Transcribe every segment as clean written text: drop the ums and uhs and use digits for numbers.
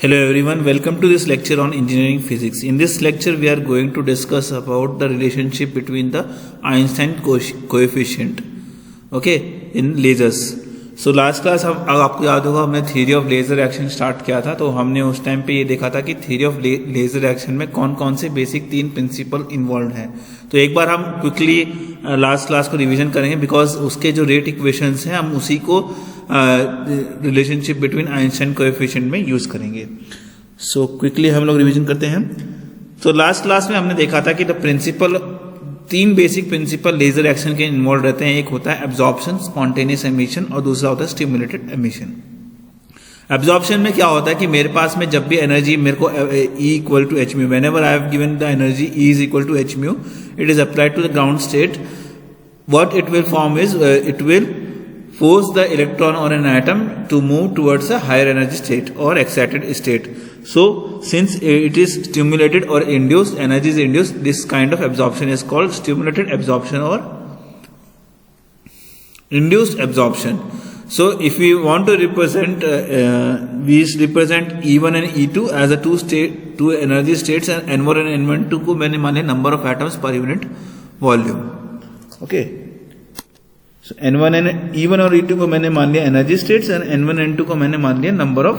Hello everyone, welcome to this lecture on engineering physics. In this lecture we are going to discuss about the relationship between the Einstein coefficient in lasers. So last class आपको याद होगा हमने theory of laser action start किया था. तो हमने उस time पे ये देखा था कि थ्योरी ऑफ लेजर एक्शन में कौन कौन से बेसिक 3 प्रिंसिपल इन्वॉल्व हैं. तो एक बार हम क्विकली लास्ट क्लास को रिवीजन करेंगे बिकॉज उसके जो रेट इक्वेशंस हैं हम उसी को रिलेशनशिप बिटवीन आइंस्टाइन कोएफिशिएंट में यूज करेंगे. सो क्विकली हम लोग रिवीजन करते हैं. तो लास्ट क्लास में हमने देखा था कि the principle 3 basic principle laser action के इन्वॉल्व रहते हैं. एक होता है एब्जॉर्प्शन, स्पॉन्टेनियस एमिशन और दूसरा होता है स्टिमुलेटेड एमिशन. एब्जॉर्प्शन में क्या होता है कि मेरे पास में जब भी एनर्जी मेरे को E equal to h mu, when I have given the energy E is equal to h mu, it is applied to the ground state. What it will form is it will force the electron or an atom to move towards a higher energy state or excited state. So since it is stimulated or induced, energy is induced, this kind of absorption is called stimulated absorption or induced absorption. So if we want to represent we represent E1 and E2 as a two energy states, and N1 and N12 को मैंने मान लिया number of atoms per unit volume. Okay. So N1 and E1 और E2 को मैंने मान लिया energy states and N1 N2 को मैंने मान लिया number of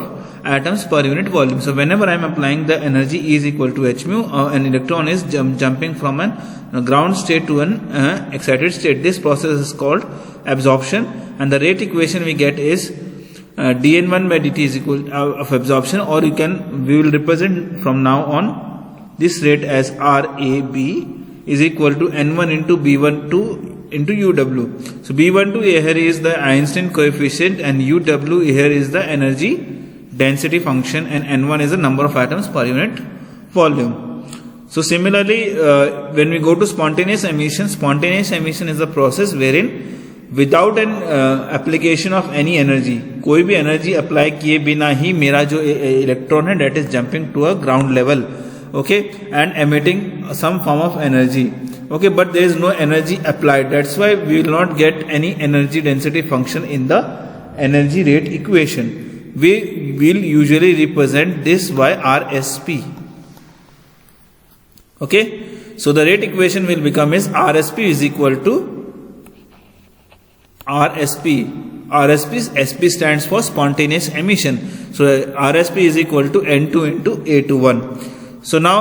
atoms per unit volume. So whenever I am applying the energy E is equal to h mu, an electron is jumping from an ground state to an excited state. This process is called absorption and the rate equation we get is dN1 by dt is equal of absorption, or we will represent from now on this rate as RAB is equal to N1 into B12 into UW. So B12 here is the Einstein coefficient and UW here is the energy density function, and N1 is the number of atoms per unit volume. So similarly, when we go to spontaneous emission is the process wherein without an application of any energy, कोई भी energy apply किए बिना ही मेरा जो electron है that is jumping to a ground level, okay, and emitting some form of energy. Okay, but there is no energy applied. That's why we will not get any energy density function in the energy rate equation. We will usually represent this by RSP. Okay, so the rate equation will become is RSP is equal to RSP. SP stands for spontaneous emission. So RSP is equal to N2 into A21. So now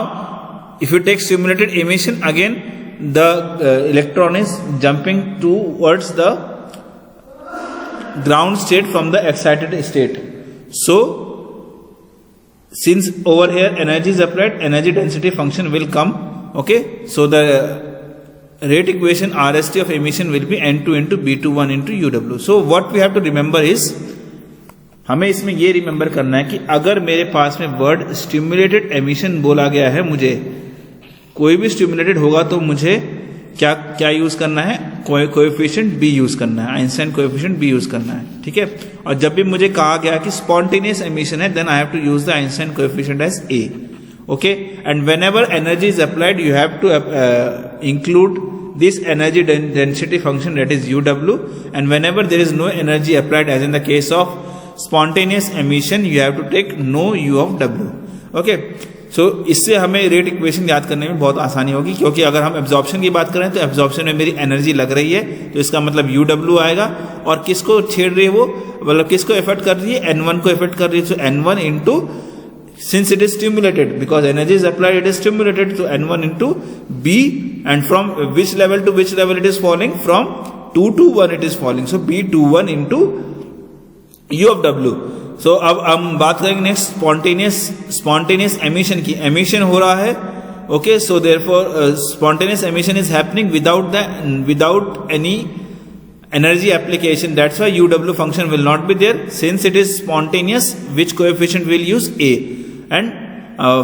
if you take stimulated emission, again the electron is jumping towards the ground state from the excited state. So since over here energy is applied, energy density function will come. Okay, so the rate equation RST of emission will be N2 into B21 into UW. So what we have to remember is, हमें इसमें ये remember करना है कि अगर मेरे पास में word stimulated emission बोला गया है, मुझे कोई भी स्टिमुलेटेड होगा तो मुझे क्या यूज करना है, कोएफिशिएंट बी यूज करना है, आइंस्टाइन कोएफिशिएंट बी यूज करना है. ठीक है. और जब भी मुझे कहा गया कि स्पॉन्टेनियस एमिशन है, then I have to use the Einstein coefficient as A. Okay, and whenever energy is applied you have to include this energy density function, that is UW, and whenever there is no energy applied, as in the case of spontaneous emission, you have to take no U of W. Okay, so इससे हमें rate equation याद करने में बहुत आसानी होगी, क्योंकि अगर हम एब्जॉर्प्शन की बात करें तो एब्जॉर्प्शन में मेरी एनर्जी लग रही है, तो इसका मतलब UW आएगा. और किसको छेड़ रही है वो, मतलब किसको इफेक्ट कर रही है, N1 को इफेक्ट कर रही है. तो N1 into, since it is stimulated, because energy is applied, it is stimulated, so N1 into B, and from which level to which level it is falling, from 2 to 1 it is falling, so B21 into U of W. So अब हम बात करेंगे next spontaneous emission की. Emission हो रहा है, okay, so therefore spontaneous emission is happening without any energy application. That's why UW function will not be there. Since it is spontaneous, which coefficient will use A, and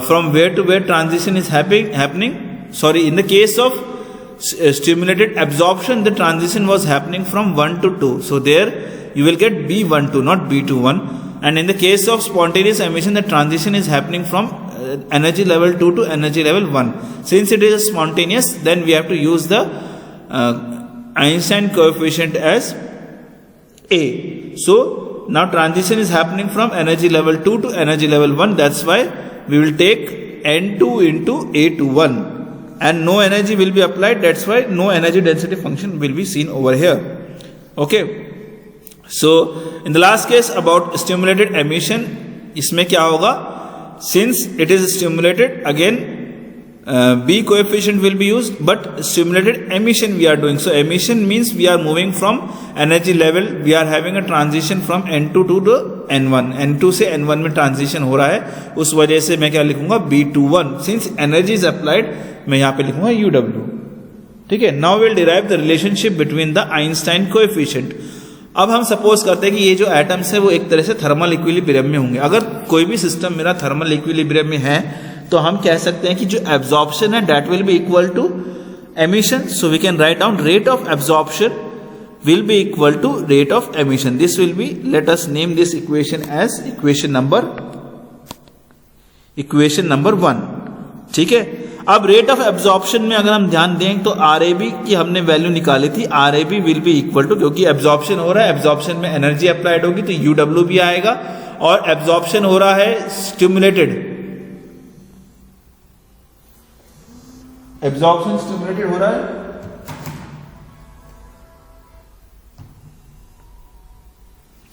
from where to where transition is happening. Sorry, in the case of stimulated absorption, the transition was happening from 1 to 2. So there you will get B12, not B21. And in the case of spontaneous emission, the transition is happening from energy level 2 to energy level 1. Since it is spontaneous, then we have to use the Einstein coefficient as A. So now transition is happening from energy level 2 to energy level 1. That's why we will take N2 into A21 and no energy will be applied. That's why no energy density function will be seen over here. Okay. So in the last case about stimulated emission, इसमें क्या होगा? Since it is stimulated, again B coefficient will be used, but stimulated emission we are doing. So emission means we are moving from energy level, we are having a transition from N2 to the N1. N2 से N1 में transition हो रहा है, उस वजह से मैं क्या लिखूंगा? B21. Since energy is applied, मैं यहाँ पे लिखूंगा UW. ठीक है. Now we'll derive the relationship between the Einstein coefficient. अब हम सपोज करते हैं कि ये जो एटम्स है वो एक तरह से थर्मल इक्विलिब्रियम में होंगे. अगर कोई भी सिस्टम मेरा थर्मल इक्विलिब्रियम में है तो हम कह सकते हैं कि जो एब्जॉर्प्शन है that will be equal to emission. So we can write down rate of absorption will be equal to rate of emission. This will be, let us name this equation as equation number 1. ठीक है. अब rate of absorption में अगर हम ध्यान दें तो RAB की हमने वैल्यू निकाली थी. RAB will be equal to, क्योंकि एब्जॉर्प्शन हो रहा है, एब्जॉर्प्शन में एनर्जी अप्लाइड होगी तो UW भी आएगा, और एब्जॉर्प्शन हो रहा है स्टिमुलेटेड, एब्जॉर्प्शन स्टिमुलेटेड हो रहा है,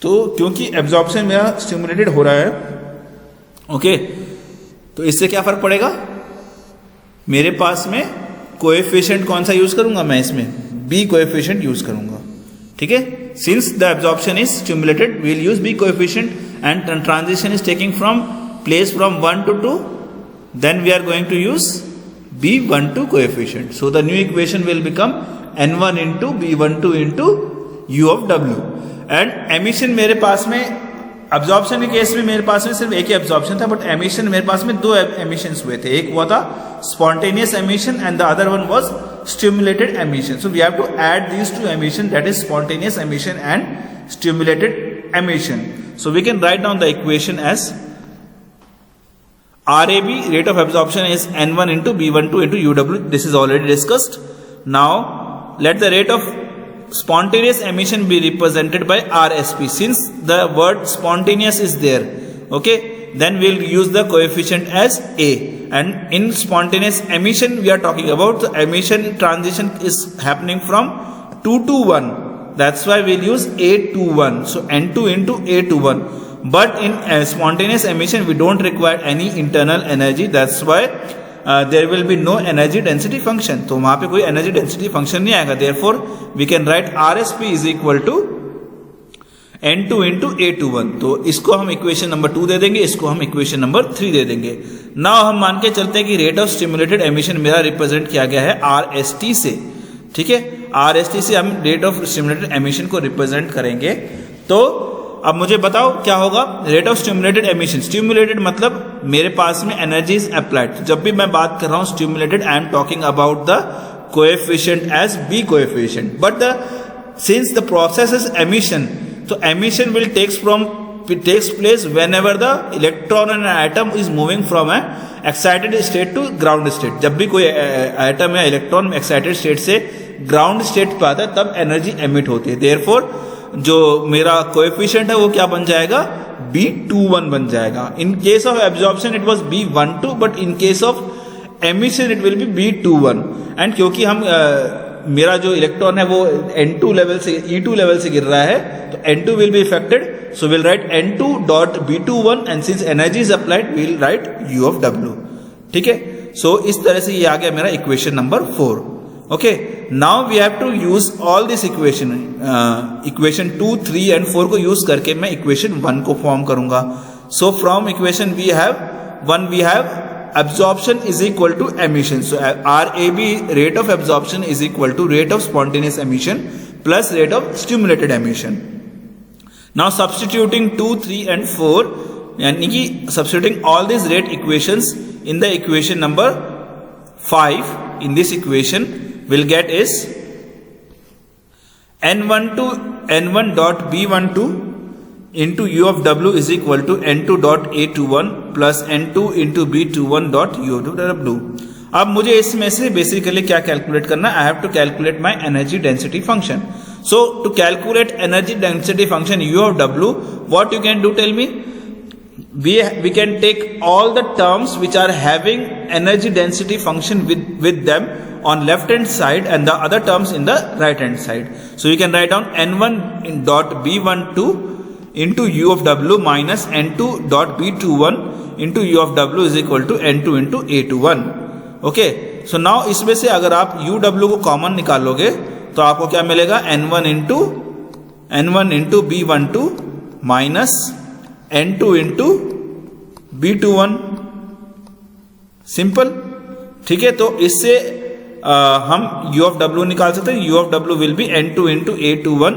तो क्योंकि एब्जॉर्प्शन मेरा स्टिमुलेटेड हो रहा है, ओके, तो इससे क्या फर्क पड़ेगा? मेरे पास में कोएफिशिएंट कौन सा यूज करूंगा? मैं इसमें B कोएफिशिएंट यूज करूंगा. ठीक है. Since the absorption is stimulated we will use B coefficient and transition is taking from place from 1 to 2, then we are going to use B12 coefficient. So the new equation will become N1 into B12 into U of W. And emission मेरे पास में, absorption के case में मेरे पास में सिर्फ एक ही absorption था, but emission मेरे पास में दो emissions हुए थे. एक हुआ था spontaneous emission and the other one was stimulated emission. So we have to add these two emissions, that is spontaneous emission and stimulated emission. So we can write down the equation as RAB, rate of absorption, is N1 into B12 into UW. This is already discussed. Now let the rate of spontaneous emission be represented by RSP. Since the word spontaneous is there, okay, then we'll use the coefficient as A. And in spontaneous emission we are talking about the emission transition is happening from 2 to 1. That's why we'll use A21. So N2 into A21. But in spontaneous emission we don't require any internal energy. That's why there will be no energy density function. तो वहां पे कोई energy density function नहीं आएगा. Therefore we can write RSP is equal to N2 into A21. तो इसको हम equation number 2 दे देंगे, इसको हम इक्वेशन नंबर 3 दे देंगे. नाउ हम मान के चलते हैं कि रेट ऑफ स्टिमुलेटेड एमिशन मेरा रिप्रेजेंट किया गया है RST से. ठीक है. RST से हम रेट ऑफ स्टिमुलेटेड एमिशन को रिप्रेजेंट करेंगे. तो अब मुझे बताओ क्या होगा? Rate of stimulated emission, stimulated मतलब मेरे पास में एनर्जी इज अप्लाइड. जब भी मैं बात कर रहा हूं stimulated, I am talking about the coefficient as B coefficient. But since the process is emission, तो emission will takes place whenever the electron and atom is moving from a excited state to ground state. जब भी कोई atom या electron excited state से ground state पे आता है तब एनर्जी एमिट होती है. देयरफॉर जो मेरा कोएफिशिएंट है वो क्या बन जाएगा? B21 बन जाएगा. In case of absorption it was B12, but in case of emission it will be B21. And क्योंकि हम मेरा जो इलेक्ट्रॉन है वो N2 लेवल से E2 लेवल से गिर रहा है, तो N2 will be affected. So will write N2 dot B21 and since energy is applied we'll write U of W. ठीक है. सो इस तरह से ये आ गया मेरा equation number 4. Okay, now we have to use all this equation 2, 3 and 4 को use करके मैं इक्वेशन 1 को फॉर्म करूंगा. So from equation we have absorption is equal to emission. So RAB, rate of absorption, is equal to rate of spontaneous emission plus rate of stimulated emission. Now substituting 2, 3 and 4, यानी कि substituting all these rate equations in the equation number 5, in this equation we'll get is N1 dot B12 into U of W is equal to N2 dot A21 plus N2 into B21 dot U of W. अब मुझे इसमें से basically क्या calculate करना? I have to calculate my energy density function. So to calculate energy density function U of W, what you can do, tell me? We can take all the terms which are having energy density function with them on left hand side and the other terms in the right hand side. So you can write down n1 dot b12 into U of W minus n2 dot b21 into U of W is equal to n2 into a21. Okay, so now इसमें से अगर आप UW को common निकालोगे तो आपको क्या मिलेगा, n1 into b12 minus n2 into b21. Simple, ठीक है. तो इससे हम U of W निकाल सकते हैं. U of W will be n2 into a21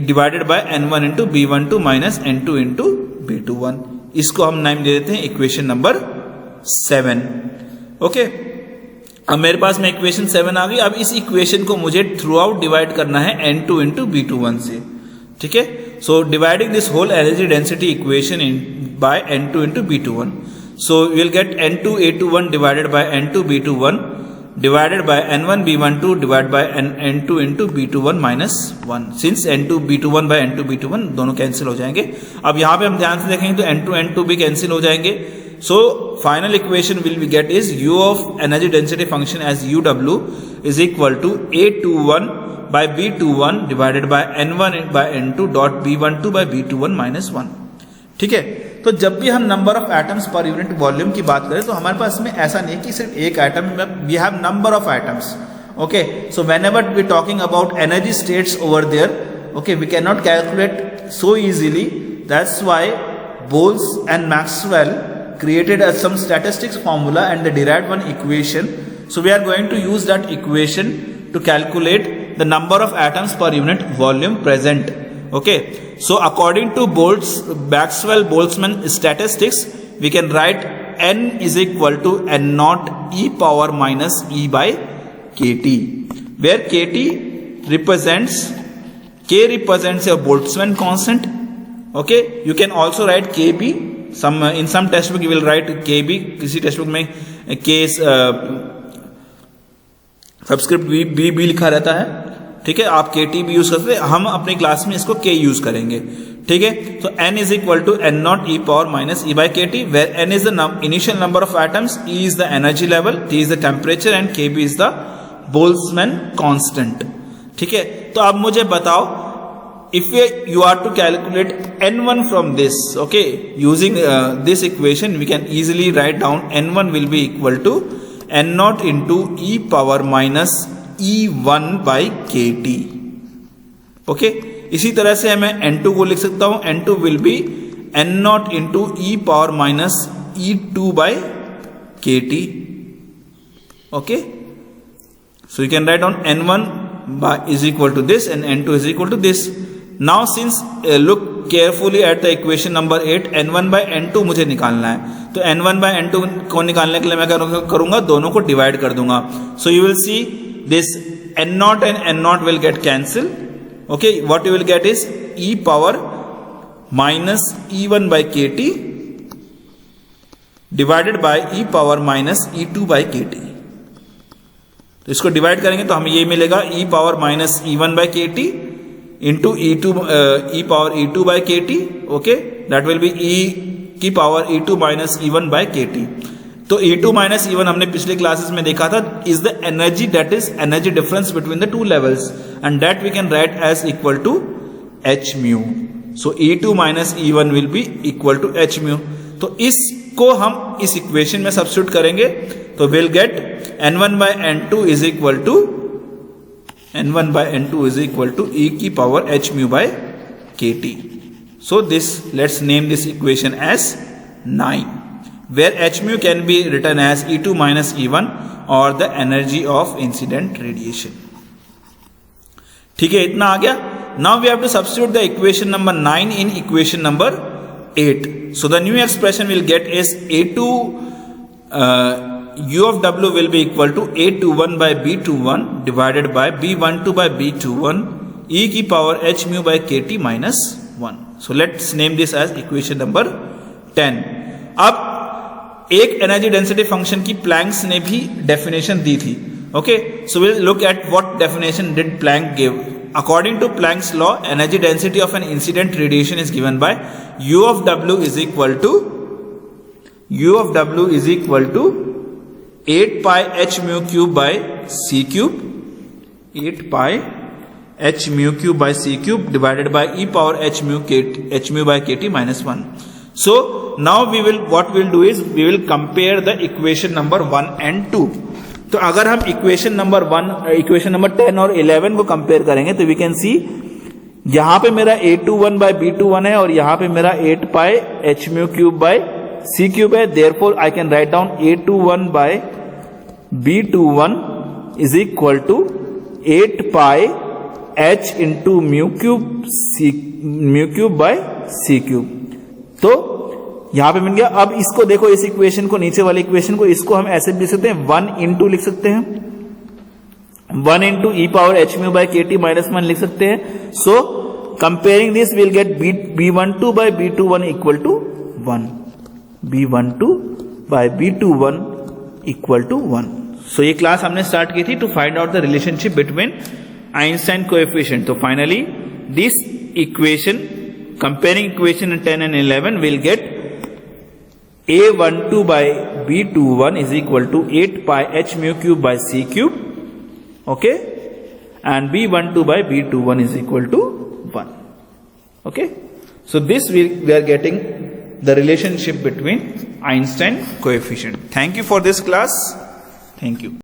divided by n1 into b12 minus n2 into b21. इसको हम नाम दे देते हैं इक्वेशन नंबर 7. ओके, अब मेरे पास में इक्वेशन 7 आ गई. अब इस इक्वेशन को मुझे थ्रू आउट डिवाइड करना है n2 इंटू b21 से. ठीक है, so dividing this whole energy density equation by n2 into b21. So we will get n2 a21 divided by n2 b21 divided by n1 b12 divide by n2 into b21 minus 1. Since n2 b21 by n2 b21 दोनों cancel हो जाएंगे. अब यहां पे हम ध्यान से देखेंगे तो n2 n2 भी कैंसिल हो जाएंगे. So final equation will be get is U of energy density function as UW is equal to A21 by B21 divided by N1 by N2 dot B12 by B21 minus 1. ठीक है, तो जब भी हम number of atoms per unit volume की बात करें तो हमारे पास में ऐसा नहीं कि सिर्फ एक atom, we have number of atoms. Okay, so whenever we talking about energy states over there, okay, we can not calculate so easily. That's why Boltz and Maxwell created as some statistics formula and they derived one equation. So we are going to use that equation to calculate the number of atoms per unit volume present. Okay, so according to Maxwell-Boltzmann statistics, we can write n is equal to n naught e power minus e by kt, where kt represents, k represents a Boltzmann constant. Okay, you can also write kb. In some textbook you will write kb, किसी textbook में k subscript b लिखा रहता है. ठीक है, आप kt भी use करते हैं, हम अपनी क्लास में इसको k यूज करेंगे. ठीक है, तो n is equal to n naught e power minus e by kt, where n is the initial number of atoms, e is the energy level, t is the temperature and kb is the Boltzmann constant. ठीक है, तो अब मुझे बताओ, if you are to calculate n1 from this, okay, using this equation, we can easily write down n1 will be equal to n naught into e power minus e1 by kt. okay, इसी तरह से मैं n2 को लिख सकता हूं, n2 will be n naught into e power minus e2 by kt. okay, so you can write down n1 by is equal to this and n2 is equal to this. Now since look carefully at the equation number 8, n1 by n2 मुझे निकालना है, तो n1 by n2 को निकालने के लिए मैं करूंगा दोनों को डिवाइड कर दूंगा. So you will see this n naught and n naught will get cancel. Okay, what you will get is e power minus e1 by kt divided by e power minus e2 by kt. तो इसको divide करेंगे तो हमें ये मिलेगा e power minus e1 by kt into e power e2 by kt. okay, that will be e की power e2 minus e1 by kt. तो e2 minus e1 हमने पिछले क्लासेस में देखा था is the energy, that is energy difference between the two levels, and that we can write as equal to h mu. so e2 minus e1 will be equal to h mu. तो इसको हम इस equation में substitute करेंगे तो we'll get n1 by n2 is equal to n1 by n2 is equal to e की power h mu by kt. So this, let's name this equation as 9, where h mu can be written as e2 minus e1 or the energy of incident radiation. ठीक है, इतना आ गया. Now we have to substitute the equation number 9 in equation number 8. So the new expression we'll get is a2 U of W will be equal to A21 by B21 divided by B12 by B21 e की power h mu by kt minus 1. So let's name this as equation number 10. अब एक energy density function की Planck's ने भी definition दी थी. Okay, so will look at what definition did Planck give. according to Planck's law, energy density of an incident radiation is given by U of W is equal to 8 pi h mu cube by c cube, 8 pi h mu cube by c cube divided by e power h mu by kt minus 1. So now what we will do is we will compare the equation number 1 and 2. तो अगर हम equation number 10 और 11 को compare करेंगे तो we can see यहां पे मेरा a21 by b21 है और यहां पे मेरा 8 pi h mu cube by c cube है. Therefore I can write down a21 by b21 is equal to 8 pi h into mu cube by c cube. तो यहां पे मिल गया. अब इसको देखो, इस इक्वेशन को, नीचे वाले इक्वेशन को, इसको हम ऐसे भी लिख सकते हैं 1 इंटू लिख सकते हैं 1 into e power h mu by k T minus 1 लिख सकते हैं. So comparing this will get b12 by b21 equal to 1, b12 by b21 equal to 1. So ये क्लास हमने स्टार्ट की थी to find out the relationship between Einstein coefficient. तो finally this equation, comparing equation 10 and 11 will get a12 by b21 is equal to 8 pi h mu cube by c cube, okay, and b12 by b21 is equal to 1, okay. So this we are getting the relationship between Einstein coefficient. Thank you for this class. Thank you.